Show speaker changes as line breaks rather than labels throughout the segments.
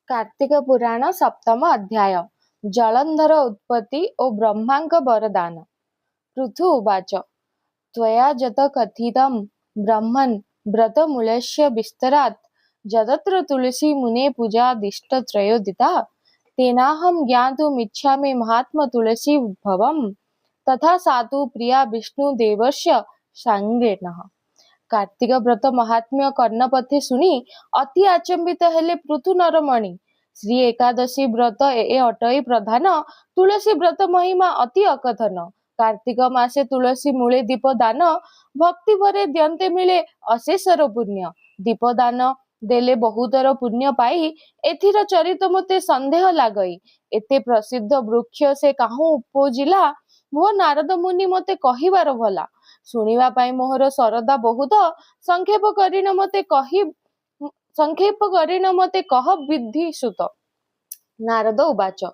कार्तिक पुराण सप्तम अध्याय जलंधर उत्पत्ति और ब्रह्मांक वरदान। पृथु उवाच त्वया जत कथितं ब्रह्मन् व्रतमूलस्य विस्तरात् जदत्र तुलसी मुने पूजादिष्टत्रयोदिता तेनाहं ज्ञातुमिच्छामि महात्म तुलसी भवम् तथा सातु प्रिया विष्णुदेवस्य सांगेनः। कार्तिक व्रत महात्म्य कर्णपथे शुणी अति आचंबित हेले पृथु नरमणि। श्री एकादशी व्रत ए अटई प्रधान तुलसी व्रत महिमा अति अकथन। कार्तिक मासे तुलसी मूले दीपदान भक्ति भरे द्यन्ते मिले अशेषर पुण्य। दीपदान देले बहुतर पुण्य पाई एथिर चरित मते संदेह लागई। एते प्रसिद्ध वृक्ष से काहू उपजिला भो नारद मुनि मते कहिबार भला। शुणिबा पाई मोहर सरदा बहुत संक्षेप करिन मते कह विधि सुत। नारद उवाच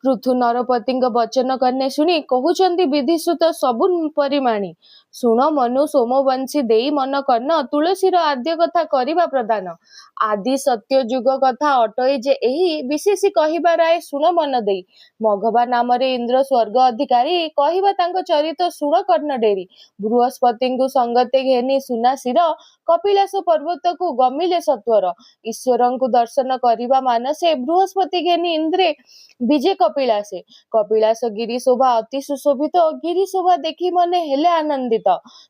पृथु नरपति वचन कन्ने शुणी कहउचंती विधिसुत सबु परिमाणी। शुण मनु सोमवंशी देई मन कर्ण तुलसीर आद्य कथा करिबा प्रदान। आदि सत्य जुग कथा अटई जे एही विशेषी कहिबा राय शुण मन देई। मघवा नाम रे इंद्र स्वर्ग अधिकारी कहिबा तांको चरित शुण कर्ण डेरी। बृहस्पति संगते घेनी सुनासीर कपिलास पर्वत को गमिले सत्वर। ईश्वर को दर्शन करिबा मानसे बृहस्पति घेनी इंद्रे विजय कपिलासे। कपिलास गिरी शोभा अति सुशोभित गिरी शोभा देखी मने हेले आनंदित।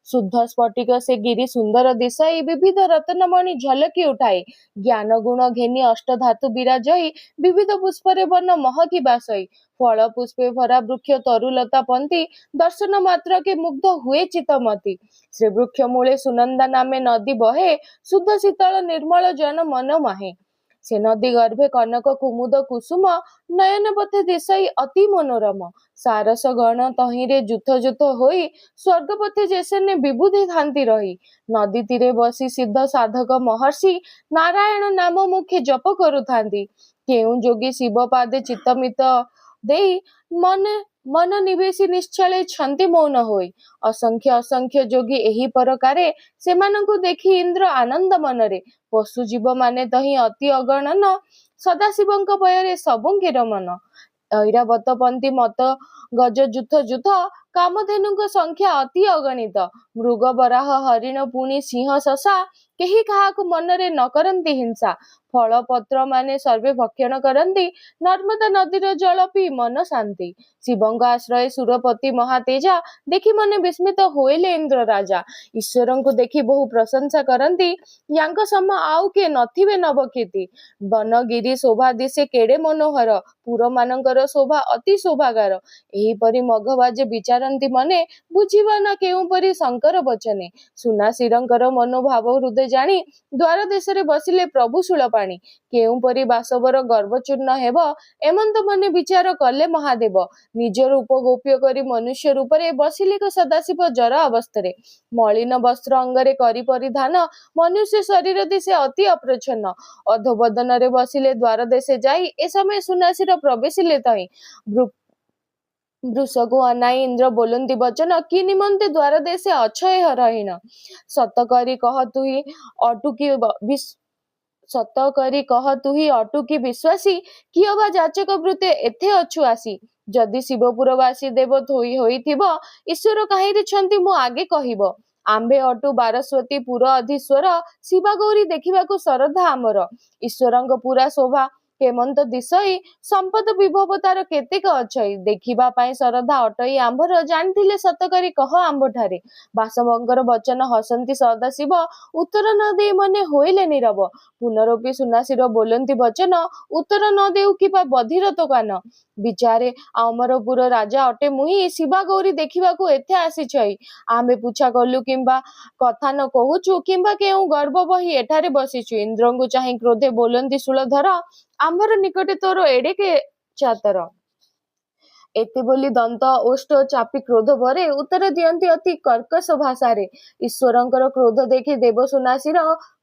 शुद्ध स्फटिक से गिरी सुंदर दिशाई विविध रत्नमणि झलकी उठाई। ज्ञान गुण घेनी अष्ट धातु विराजई विविध पुष्परे वन महकी बासई। फल पुष्पे भरा वृक्ष तरुलता पंथी दर्शन मात्र के मुग्ध हुए चितमती। श्री वृक्ष मूले सुनंदा नामे नदी बहे शुद्ध शीतल निर्मल जन मन माहे। से नदी गर्भे कनक कुमुद कुसुम नयन पथे दिशाई अति मनोरम। सारस गण तहिरे जुथ जुथ होई स्वर्ग पथे जैसे विबुधि थांती रही। नदी तीरे बसी सिद्ध साधक महर्षि नारायण नाम मुखे जप करुथांती। केउ जोगी शिव पादे चित्तमित देई मन निवेशी निश्चले छंती मौन होई। असंख्य असंख्य जोगी एही परकारे सेमानंकु देखी इंद्र आनंद मनरे। पशु जीव माने तही अति अगणन सदाशिवंक भୟରେ सबुंकिर मन। ऐरावत पंथी मत गज जुथ जुथ कामधेनुଙ୍କ संख्या अति अगणित। मृग बराह हरिण पुणी सिंह शशा केही काहाकु मनरे न करंती हिंसा। फल पत्र माने सर्वे भक्षण करंती नर्मदा नदीर जल पी मन शांति। शिवंक आश्रय सुरपति महातेजा देखी मने विस्मित होइले इंद्र राजा। ईश्वरंकु देखी बहु प्रशंसा करंती यांक सम आउ के नथिबे नवकीर्ति। वन गिरी शोभा दिसे केड़े मनोहर पुर मानंकर शोभा अति शोभागार। एही परी मघवा जे विचारंती मने बुझिबा ना केउ परी शंकर बचने। सुना शिरंकर मनोभाव हृदय जानी द्वार देशरे बसिले प्रभु शूलपाणी। केउ परी बासवर गर्भचूर्ण हेब एमंत मने विचार कले महादेव। निज रूप गोप्य करी मनुष्य रूपरे बसिले सदाशिव जर अवस्थरे। मलिन वस्त्र अंगरे करी परिधान मनुष्य शरीर दिसे अति अप्रच्छन्न। अधोबदन रे बसिले द्वार देशे जाई ए समय सुनासीर प्रवेशिले तही। वृषको अनाई इंद्र बोलंती वचन कि निमंते द्वार देशे अक्षय रहीन। सतकरी कह तुही अटुकी विश्वासी किय बा जाचक वृत्ते एथे अछु आसी। जदि शिवपुरवासी देव थोई होइथिब ईश्वर काहिरे छंती मु आगे कहिब। आंबे अटु बारस्वती पुर अधीश्वर शिवा गौरी देखिबाकु सरधा आमर। ईश्वरंक पूरा शोभा केमंत दिशई संपद विभव तार केतेक अछई। देखिबा पाई सरधा अटई आंभर जानिथिले सतकरी कह आंबठारे। बासवंकर वचन हसंती सदाशिव उत्तर न दे मने होइले नीरव। पुनरपि सुनासीर बोलंती वचन उत्तर न देउ किबा बधिर तो कान। विचारे अमरपुर राजा अटे मुही शिवा गौरी देखिबाकू एथे आसीछई। आमे पूछा कलु किंबा कथा न कहूचु किंबा केउ गर्भ बही एठारे बसिछु। इंद्रंकु चाहि क्रोधे बोलंती शूलधर आंभर निकटे तोर एडे के चातर। एते बोली दंत ओष्ठ चापी क्रोध भरे उत्तर दियंती अति कर्कश भाषारे। ईश्वरंकर क्रोध देखि देव सुनासीर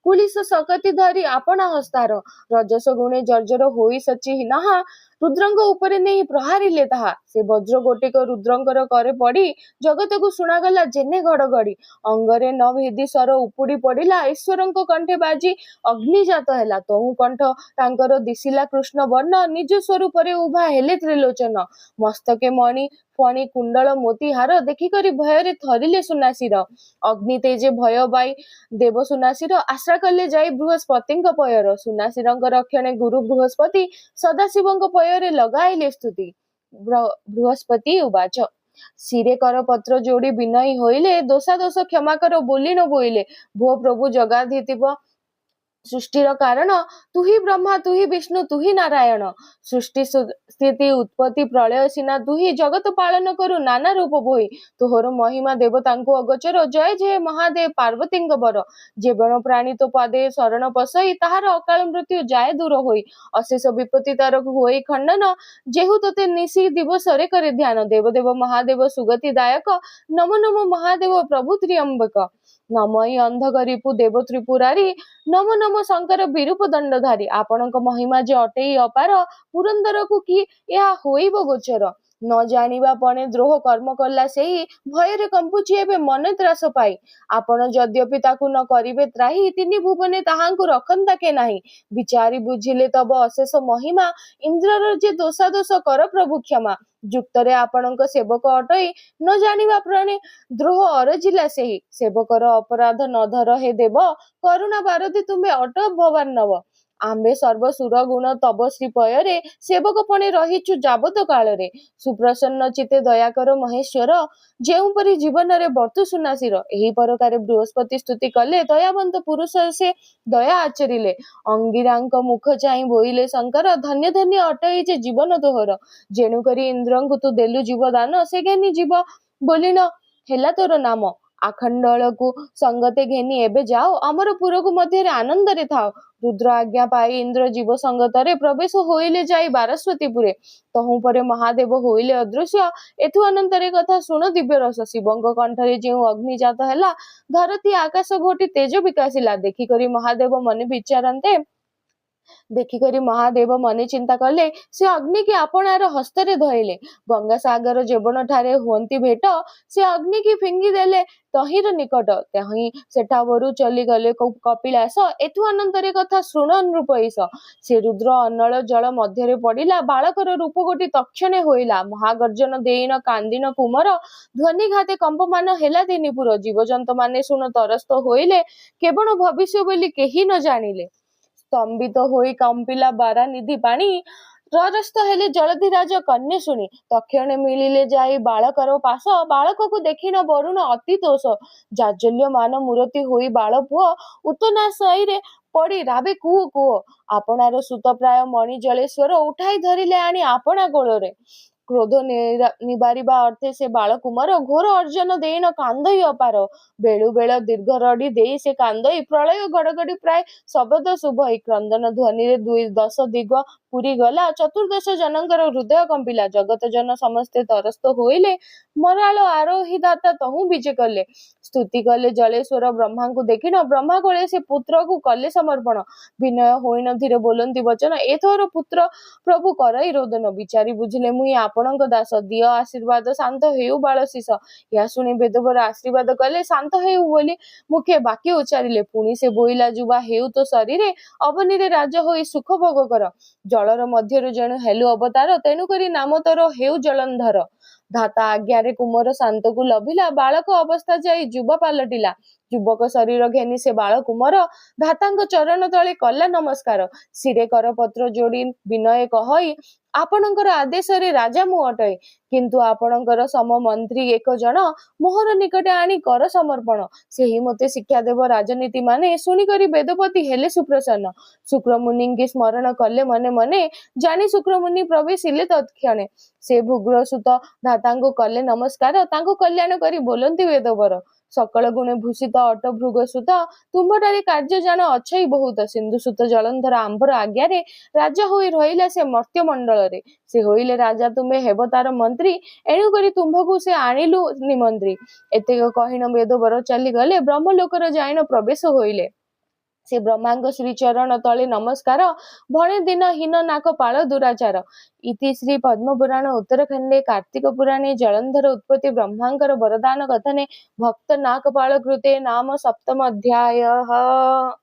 କୁଳିଶ ସକତି ଧରି ଆପଣା ହସ୍ତାର ରଜସ ଗୁଣେ ଜର୍ଜର ହୋଇ ସଚି ନାହା ରୁଦ୍ରଙ୍କ ଉପରେ ନେଇ ପ୍ରହାରିଲେ ତାହା ସେ ବଜ୍ର ଗୋଟିକ ରୁଦ୍ରଙ୍କର କରେ ପଡି ଜଗତକୁ ଶୁଣାଗଲା ଜେନେ ଘଡଘଡି ଅଙ୍ଗରେ ନ ଭେଦି ସ୍ୱର ଉପୁଡି ପଡିଲା ଈଶ୍ୱରଙ୍କ କଣ୍ଠେ ବାଜି ଅଗ୍ନିଜାତ ହେଲା ତହୁ କଣ୍ଠ ତାଙ୍କର ଦିଶିଲା କୃଷ୍ଣ ବର୍ଣ୍ଣ ନିଜ ସ୍ୱରୂପରେ ଉଭା ହେଲେ ତ୍ରିଲୋଚନ ମସ୍ତକେ ମଣି ଫଣି କୁଣ୍ଡଳ ମୋତି ହାର ଦେଖିକରି ଭୟରେ ଥରିଲେ ସୁନାସିର ଅଗ୍ନି ତେଜେ ଭୟ ବାଇ ଦେବ ସୁନାସିର ଆଶ୍ରା କଲେ ଯାଇ ବୃହସ୍ପତିଙ୍କ ପୟର ସୁନାସିରଙ୍କ ରକ୍ଷଣେ ଗୁରୁ ବୃହସ୍ପତି ସଦାଶିବଙ୍କ ପୟରେ ଲଗାଇଲେ ସ୍ତୁତି ବୃହସ୍ପତି ଉବାଚ ଶିରେ କର ପତ୍ର ଯୋଡି ବିନୟୀ ହୋଇଲେ ଦୋଷା ଦୋଷ କ୍ଷମା କର ବୋଲି ନ ବୋଇଲେ ଭୋ ପ୍ରଭୁ ଜଗାଧିଥିବ ସୃଷ୍ଟିର କାରଣ ତୁହି ବ୍ରହ୍ମା ତୁହି ବିଷ୍ଣୁ ତୁହି ନାରାୟଣ ସୃଷ୍ଟି ସ୍ଥିତି ଉତ୍ପତ୍ତି ପ୍ରଳୟ ସିନା ତୁହି ଜଗତ ପାଳନ କରୁ ନାନା ରୂପ ବୋହି ତୋହର ମହିମା ଦେବତାଙ୍କୁ ଅଗୋଚର ଜୟ ଜୟ ମହାଦେବ ପାର୍ବତୀଙ୍କ ବର ଜୀବନ ପ୍ରାଣୀ ତୋ ପାଦେ ଶରଣ ପଶଇ ତାହାର ଅକାଳ ମୃତ୍ୟୁ ଯାଏ ଦୂର ହୋଇ ଅଶେଷ ବିପତ୍ତି ତାର ହୋଇ ଖଣ୍ଡନ ଯେହୁ ତୋତେ ନିଶି ଦିବସରେ କରେ ଧ୍ୟାନ ଦେବଦେବ ମହାଦେବ ସୁଗତି ଦାୟକ ନମ ନମ ମହାଦେବ ପ୍ରଭୁ ତ୍ରିୟମ୍ବକ ନମଇ ଅନ୍ଧକ ରିପୁ ଦେବ ତ୍ରିପୁରାରୀ ନମ ନମ ଶଙ୍କର ବିରୂପ ଦଣ୍ଡଧାରୀ ଆପଣଙ୍କ ମହିମା ଯେ ଅଟେଇ ଅପାର ପୁରନ୍ଦରକୁ କି ଏହା ହୋଇବ ଗୋଚର ନ ଜାଣିବା ପଣେ ଦ୍ରୋହ କର୍ମ କଲା ସେହି ଭୟରେ କମ୍ପୁଛି ଏବେ ମନେ ତ୍ରାସ ପାଇ ଆପଣ ଯଦ୍ୟପି ତାକୁ ନ କରିବେ ତ୍ରାହି ତିନି ଭୁବନେ ତାହାଙ୍କୁ ରଖନ୍ତା କେ ନାହିଁ ବିଚାରି ବୁଝିଲେ ତବ ଅଶେଷ ମହିମା ଇନ୍ଦ୍ରର ଯେ ଦୋଷାଦୋଷ କର ପ୍ରଭୁ କ୍ଷମା ଯୁକ୍ତରେ ଆପଣଙ୍କ ସେବକ ଅଟଇ ନ ଜାଣିବା ପ୍ରାଣେ ଦ୍ରୋହ ଅରଜିଲା ସେହି ସେବକର ଅପରାଧ ନ ଧର ହେ ଦେବ କରୁଣା ବାରଦି ତୁମେ ଅଟ ଭବାନବ ଆମ୍ଭେ ସର୍ବ ସୁର ଗୁଣ ତବ ଶ୍ରୀ ପୟରେ ସେବକ ପଣେ ରହିଛୁ ଯାବତ କାଳରେ ସୁପ୍ରସନ୍ନ ଚିତେ ଦୟାକର ମହେଶ୍ୱର ଯେଉଁପରି ଜୀବନରେ ବର୍ତ୍ତୁ ସୁନାସିର ଏହି ପ୍ରକାରେ ବୃହସ୍ପତି ସ୍ତୁତି କଲେ ଦୟାବନ୍ତ ପୁରୁଷ ସେ ଦୟା ଆଚରିଲେ ଅଙ୍ଗିରାଙ୍କ ମୁଖ ଚାହିଁ ବୋଇଲେ ଶଙ୍କର ଧନ୍ୟ ଧନ୍ୟ ଅଟଇ ଯେ ଜୀବନ ତୋହର ଯେଣୁକରି ଇନ୍ଦ୍ରଙ୍କୁ ତୁ ଦେଲୁ ଜୀବଦାନ ସେ ଘେନି ଯିବ ବୋଲିନ ହେଲା ତୋର ନାମ ଆଖଣ୍ଡଳକୁ ସଙ୍ଗତେ ଘେନି ଏବେ ଯାଅ ଅମରପୁରକୁ ମଧ୍ୟରେ ଆନନ୍ଦରେ ଥାଅ ରୁଦ୍ର ଆଜ୍ଞା ପାଇ ଇନ୍ଦ୍ର ଜୀବ ସଙ୍ଗତରେ ପ୍ରବେଶ ହୋଇଲେ ଯାଇ ବାରସ୍ୱତୀପୁରେ ତହୁଁ ପରେ ମହାଦେବ ହୋଇଲେ ଅଦୃଶ୍ୟ ଏଥୁ ଅନନ୍ତରେ କଥା ଶୁଣ ଦିବ୍ୟ ରସ ଶିବଙ୍କ କଣ୍ଠରେ ଯେଉଁ ଅଗ୍ନିଜାତ ହେଲା ଧରତୀ ଆକାଶ ଘୋଟି ତେଜ ବିକାଶିଲା ଦେଖିକରି ମହାଦେବ ମନେ ବିଚାରନ୍ତେ ଦେଖିକରି ମହାଦେବ ମନେ ଚିନ୍ତା କଲେ ସେ ଅଗ୍ନିକି ଆପଣାର ହସ୍ତରେ ଧଇଲେ ଗଙ୍ଗାସାଗର ଜୀବନ ଠାରେ ହୁଅନ୍ତି ଭେଟ ସେ ଅଗ୍ନିକି ଫିଙ୍ଗି ଦେଲେ ତହିଁର ନିକଟ ତହିଁ ସେଠାବରୁ ଚଲିଗଲେ କପିଳାସ ଏଥୁ ଅନନ୍ତରେ କଥା ଶୃଣ ନୃପଇସ ସେ ରୁଦ୍ର ଅନଳ ଜଳ ମଧ୍ୟରେ ପଡିଲା ବାଳକର ରୂପ ଗୋଟି ତକ୍ଷଣେ ହୋଇଲା ମହାଗର୍ଜନ ଦେଇନ କାନ୍ଦିନ କୁମର ଧ୍ୱନି ଘାତେ କମ୍ପମାନ ହେଲା ତିନିପୁର ଜୀବଜନ୍ତୁ ମାନେ ଶୁଣ ତରସ୍ତ ହୋଇଲେ କେବଳ ଭବିଷ୍ୟ ବୋଲି କେହି ନ ଜାଣିଲେ ସ୍ତମ୍ଭିତ ହୋଇ କମ୍ପିଲା ବାରା ନିଧି ପାଣି ରରସ୍ତ ହେଲେ ଜଳଧିରାଜ କନ୍ୟା ଶୁଣି ତକ୍ଷଣେ ମିଳିଲେ ଯାଇ ବାଳକର ପାଶ ବାଳକକୁ ଦେଖିନ ବରୁଣ ଅତି ଦୋଷ ଜାଜଲ୍ୟମାନ ମୂରତି ହୋଇ ବାଳ ପୁଅ ଉତ୍ତନାଶୟରେ ପଡି ରାବେ କୁହ କୁହ ଆପଣାର ସୁତ ପ୍ରାୟ ମଣି ଜଳେଶ୍ୱର ଉଠାଇ ଧରିଲେ ଆଣି ଆପଣା କୋଳରେ କ୍ରୋଧ ନିବାରିବା ଅର୍ଥେ ସେ ବାଳକୁମାର ଘୋର ଅର୍ଜନ ଦେଇନ କାନ୍ଦଇ ଅପାର ବେଳୁ ବେଳ ଦୀର୍ଘ ରଡି ଦେଇ ସେ କାନ୍ଦଇ ପ୍ରଳୟ ଘଡଘଡି ପ୍ରାୟ ଶବଦ ଶୁଭଇ କ୍ରନ୍ଦନ ଧ୍ୱନିରେ 10 ଦିଗ ପୁରୀ ଗଲା ଚତୁର୍ଦଶ ଜନଙ୍କର ହୃଦୟ କମ୍ପିଲା ଜଗତ ଜନ ସମସ୍ତେ ତରସ୍ତ ହୋଇଲେ ମରାଳ ଆରୋହୀ ଦାତା ତହୁଁ ବିଜେ କଲେ ସ୍ତୁତି କଲେ ଜଳେଶ୍ୱର ବ୍ରହ୍ମାଙ୍କୁ ଦେଖିନ ବ୍ରହ୍ମା କୋଳେ ସେ ପୁତ୍ରକୁ କଲେ ସମର୍ପଣ ବିନୟ ହୋଇନ ଧୀରେ ବୋଲନ୍ତି ବଚନ ଏଥର ପୁତ୍ର ପ୍ରଭୁ କରଇ ରୋଦନ ବିଚାରି ବୁଝିଲେ ମୁଇଁ ଆପଣଙ୍କ ଦାସ ଦିଅ ଆଶୀର୍ବାଦ ଶାନ୍ତ ହେଉ ବାଳ ଶିଷ ଏହା ଶୁଣି ବେଦବର ଆଶୀର୍ବାଦ କଲେ ଶାନ୍ତ ହେଉ ବୋଲି ମୁଖେ ବାକ୍ୟ ଉଚ୍ଚାରିଲେ ପୁଣି ସେ ବୋଇଲା ଯୁବା ହେଉ ତ ଶରୀରେ ଅବନୀରେ ରାଜ ହୋଇ ସୁଖ ଭୋଗ କର ଜଳର ମଧ୍ୟରୁ ଯେଣୁ ହେଲୁ ଅବତାର ତେଣୁକରି ନାମ ତୋର ହେଉ ଜଳନ୍ଧର ଧାତା ଆଜ୍ଞାରେ କୁମର ଶାନ୍ତକୁ ଲଭିଲା ବାଳକ ଅବସ୍ଥା ଯାଇ ଯୁବ ପାଲଟିଲା ଯୁବକ ଶରୀର ଘେନି ସେ ବାଳ କୁମର ଧାତାଙ୍କ ଚରଣ ତଳେ କଲା ନମସ୍କାର ଶିରେ କର ପତ୍ର ଯୋଡି ବିନୟ କହଇ ଆପଣଙ୍କର ଆଦେଶରେ ରାଜା ମୁଁ ଅଟଏ କିନ୍ତୁ ଆପଣଙ୍କର ସମ ମନ୍ତ୍ରୀ ଏକ ଜଣ ମୋହର ନିକଟେ ଆଣି କର ସମର୍ପଣ ସେହି ମତେ ଶିକ୍ଷା ଦେବ ରାଜନୀତି ମାନେ ଶୁଣିକରି ବେଦପତି ହେଲେ ସୁପ୍ରସନ୍ନ ଶୁକ୍ରମୁନିଙ୍କି ସ୍ମରଣ କଲେ ମନେ ମନେ ଜାଣି ଶୁକ୍ରମୁନି ପ୍ରବେଶିଲେ ତତ୍କ୍ଷଣେ ସେ ଭୁଗ୍ର ସୁତ ଧାତାଙ୍କୁ କଲେ ନମସ୍କାର ତାଙ୍କୁ କଲ୍ୟାଣ କରି ବୋଲନ୍ତି ବେଦବର ସକଳ ଗୁଣେ ଭୂଷିତ ଅଟ ଭୃଗ ସୁତ ତୁମ୍ଭଠାରେ କାର୍ଯ୍ୟ ଜାଣ ଅଛଇ ବହୁତ ସିନ୍ଧୁ ସୁତ ଜଳନ୍ଧର ଆମ୍ଭର ଆଜ୍ଞାରେ ରାଜା ହୋଇ ରହିଲା ସେ ମର୍ତ୍ତ୍ୟ ମଣ୍ଡଳରେ ସେ ହୋଇଲେ ରାଜା ତୁମେ ହେବ ତାର ମନ୍ତ୍ରୀ ଏଣୁକରି ତୁମ୍ଭକୁ ସେ ଆଣିଲୁ ନିମନ୍ତ୍ରୀ ଏତେକ କହିଣ ବେଦବର ଚାଲିଗଲେ ବ୍ରହ୍ମଲୋକର ଯାଇଣ ପ୍ରବେଶ ହୋଇଲେ ସେ ବ୍ରହ୍ମାଙ୍କ ଶ୍ରୀଚରଣ ତଳେ ନମସ୍କାର, ଭଣେ ଦିନ ହୀନ ନାକ ପାଳ ଦୁରାଚାର। ଇତି ଶ୍ରୀ ପଦ୍ମପୁରାଣ ଉତ୍ତରଖଣ୍ଡେ କାର୍ତ୍ତିକ ପୁରାଣେ ଜଳନ୍ଧର ଉତ୍ପତ୍ତି ବ୍ରହ୍ମାଙ୍କର ବରଦାନ କଥନେ ଭକ୍ତ ନାକପାଳ କୃତେ ନାମ ସପ୍ତମ ଅଧ୍ୟାୟ।